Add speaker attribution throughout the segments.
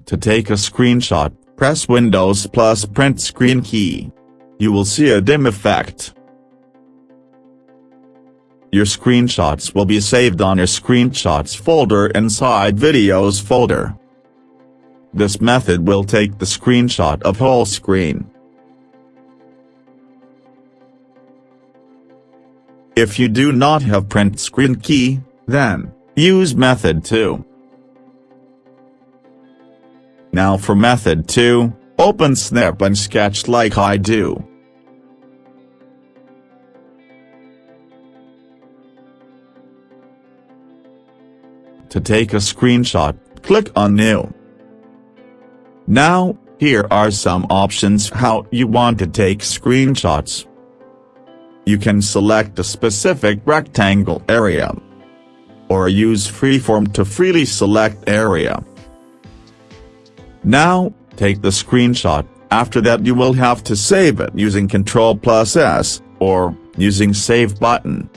Speaker 1: To take a screenshot, press Windows plus print screen key. You will see a dim effect. Your screenshots will be saved on your screenshots folder inside videos folder. This method will take the screenshot of whole screen. If you do not have print screen key, then use method 2. Now for method 2, open Snap and Sketch like I do. To take a screenshot, click on New. Now, here are some options how you want to take screenshots. You can select a specific rectangle area, or use freeform to freely select area. Now, take the screenshot. After that you will have to save it using Ctrl+S, or using Save button.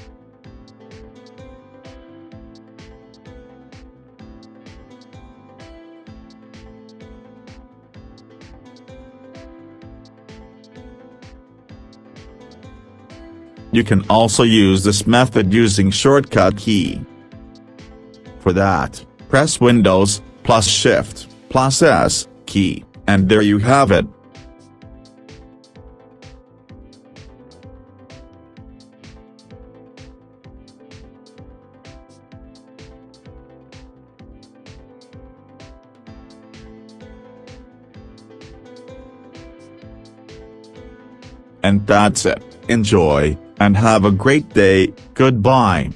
Speaker 1: You can also use this method using shortcut key. For that, press Windows plus Shift plus S key, and there you have it. And that's it. Enjoy, and have a great day. Goodbye.